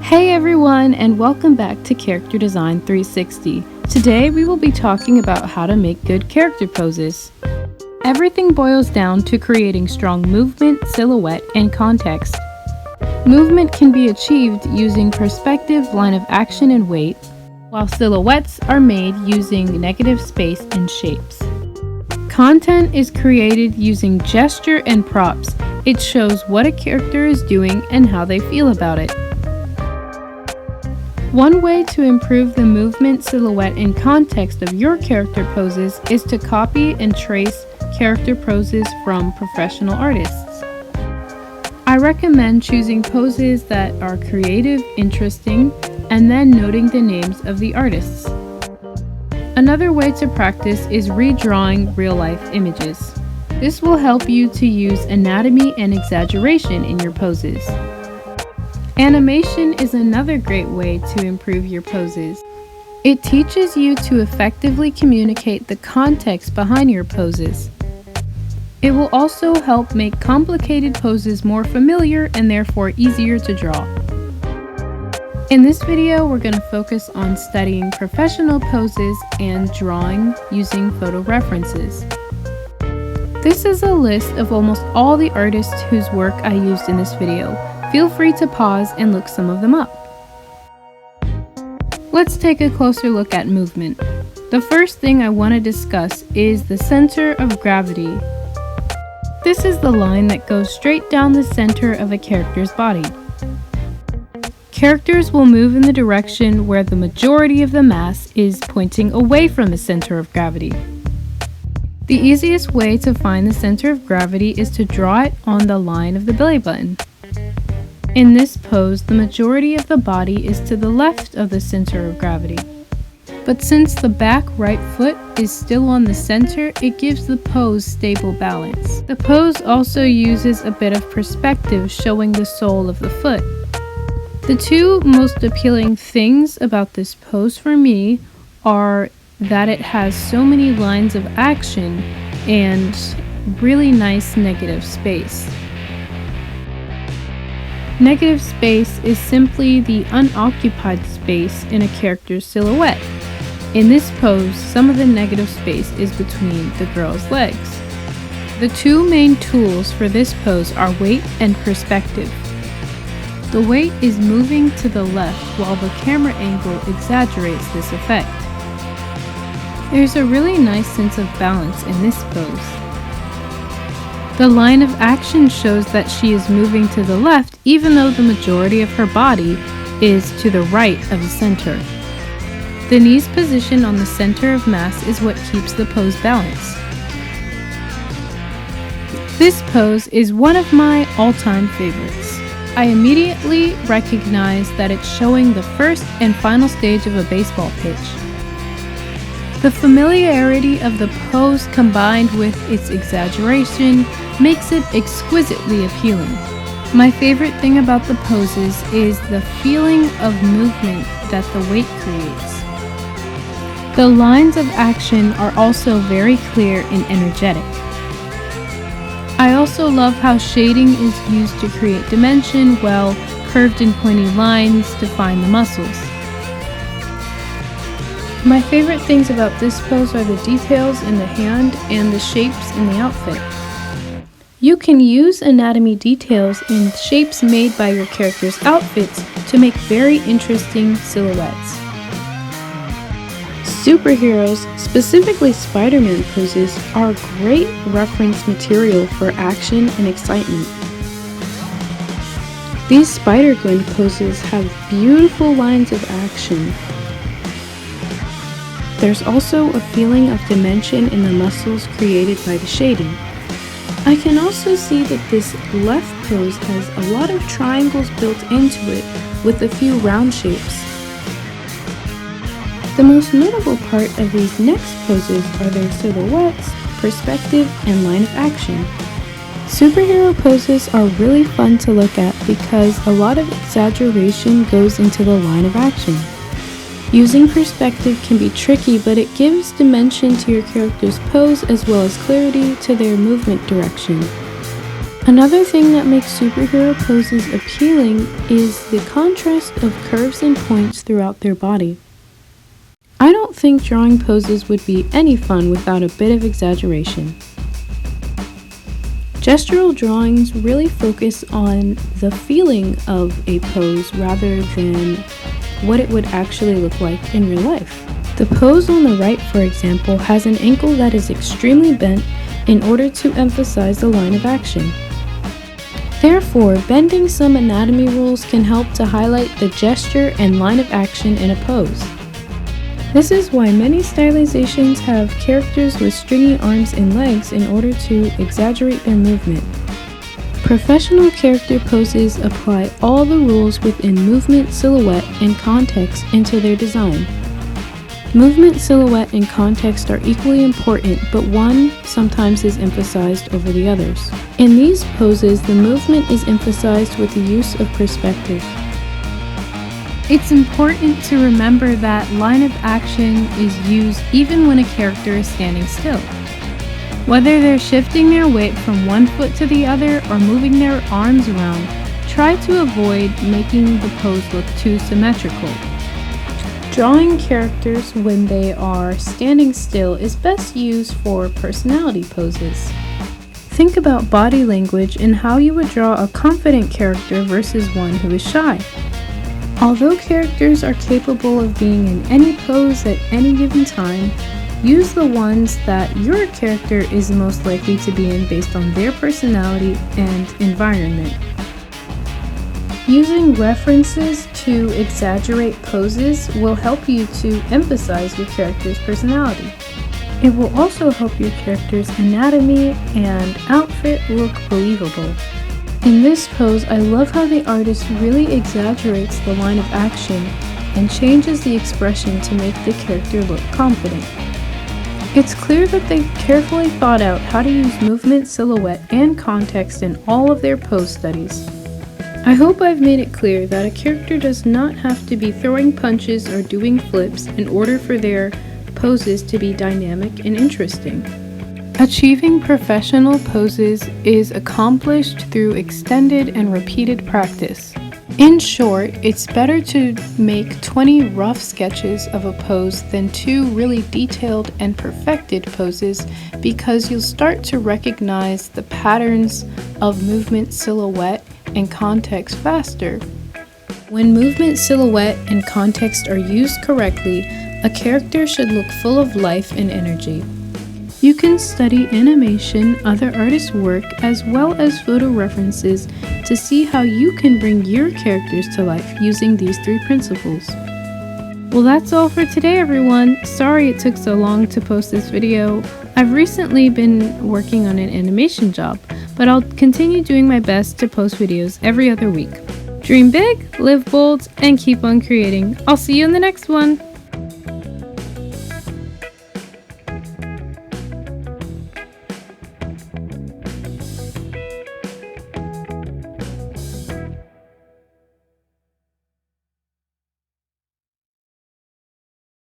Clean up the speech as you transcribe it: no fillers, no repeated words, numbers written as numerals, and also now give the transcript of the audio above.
Hey everyone, and welcome back to Character Design 360. Today we will be talking about how to make good character poses. Everything boils down to creating strong movement, silhouette, and context. Movement can be achieved using perspective, line of action, and weight, while silhouettes are made using negative space and shapes. Content is created using gesture and props. It shows what a character is doing and how they feel about it. One way to improve the movement, silhouette, and context of your character poses is to copy and trace character poses from professional artists. I recommend choosing poses that are creative, interesting, and then noting the names of the artists. Another way to practice is redrawing real-life images. This will help you to use anatomy and exaggeration in your poses. Animation is another great way to improve your poses. It teaches you to effectively communicate the context behind your poses. It will also help make complicated poses more familiar and therefore easier to draw. In this video, we're going to focus on studying professional poses and drawing using photo references. This is a list of almost all the artists whose work I used in this video. Feel free to pause and look some of them up. Let's take a closer look at movement. The first thing I want to discuss is the center of gravity. This is the line that goes straight down the center of a character's body. Characters will move in the direction where the majority of the mass is pointing away from the center of gravity. The easiest way to find the center of gravity is to draw it on the line of the belly button. In this pose, the majority of the body is to the left of the center of gravity. But since the back right foot is still on the center, it gives the pose stable balance. The pose also uses a bit of perspective, showing the sole of the foot. The two most appealing things about this pose for me are that it has so many lines of action and really nice negative space. Negative space is simply the unoccupied space in a character's silhouette. In this pose, some of the negative space is between the girl's legs. The two main tools for this pose are weight and perspective. The weight is moving to the left while the camera angle exaggerates this effect. There's a really nice sense of balance in this pose. The line of action shows that she is moving to the left even though the majority of her body is to the right of the center. The knee's position on the center of mass is what keeps the pose balanced. This pose is one of my all-time favorites. I immediately recognize that it's showing the first and final stage of a baseball pitch. The familiarity of the pose combined with its exaggeration makes it exquisitely appealing. My favorite thing about the poses is the feeling of movement that the weight creates. The lines of action are also very clear and energetic. I also love how shading is used to create dimension, while curved and pointy lines define the muscles. My favorite things about this pose are the details in the hand and the shapes in the outfit. You can use anatomy details and shapes made by your character's outfits to make very interesting silhouettes. Superheroes, specifically Spider-Man poses, are great reference material for action and excitement. These Spider-Gwen poses have beautiful lines of action. There's also a feeling of dimension in the muscles created by the shading. I can also see that this left pose has a lot of triangles built into it with a few round shapes. The most notable part of these next poses are their silhouettes, perspective, and line of action. Superhero poses are really fun to look at because a lot of exaggeration goes into the line of action. Using perspective can be tricky, but it gives dimension to your character's pose as well as clarity to their movement direction. Another thing that makes superhero poses appealing is the contrast of curves and points throughout their body. I don't think drawing poses would be any fun without a bit of exaggeration. Gestural drawings really focus on the feeling of a pose rather than what it would actually look like in real life. The pose on the right, for example, has an ankle that is extremely bent in order to emphasize the line of action. Therefore, bending some anatomy rules can help to highlight the gesture and line of action in a pose. This is why many stylizations have characters with stringy arms and legs in order to exaggerate their movement. Professional character poses apply all the rules within movement, silhouette, and context into their design. Movement, silhouette, and context are equally important, but one sometimes is emphasized over the others. In these poses, the movement is emphasized with the use of perspective. It's important to remember that line of action is used even when a character is standing still. Whether they're shifting their weight from one foot to the other or moving their arms around, try to avoid making the pose look too symmetrical. Drawing characters when they are standing still is best used for personality poses. Think about body language and how you would draw a confident character versus one who is shy. Although characters are capable of being in any pose at any given time, use the ones that your character is most likely to be in based on their personality and environment. Using references to exaggerate poses will help you to emphasize your character's personality. It will also help your character's anatomy and outfit look believable. In this pose, I love how the artist really exaggerates the line of action and changes the expression to make the character look confident. It's clear that they carefully thought out how to use movement, silhouette, and context in all of their pose studies. I hope I've made it clear that a character does not have to be throwing punches or doing flips in order for their poses to be dynamic and interesting. Achieving professional poses is accomplished through extended and repeated practice. In short, it's better to make 20 rough sketches of a pose than 2 really detailed and perfected poses, because you'll start to recognize the patterns of movement, silhouette, and context faster. When movement, silhouette, and context are used correctly, a character should look full of life and energy. You can study animation, other artists' work, as well as photo references to see how you can bring your characters to life using these 3 principles. Well, that's all for today, everyone. Sorry it took so long to post this video. I've recently been working on an animation job, but I'll continue doing my best to post videos every other week. Dream big, live bold, and keep on creating. I'll see you in the next one.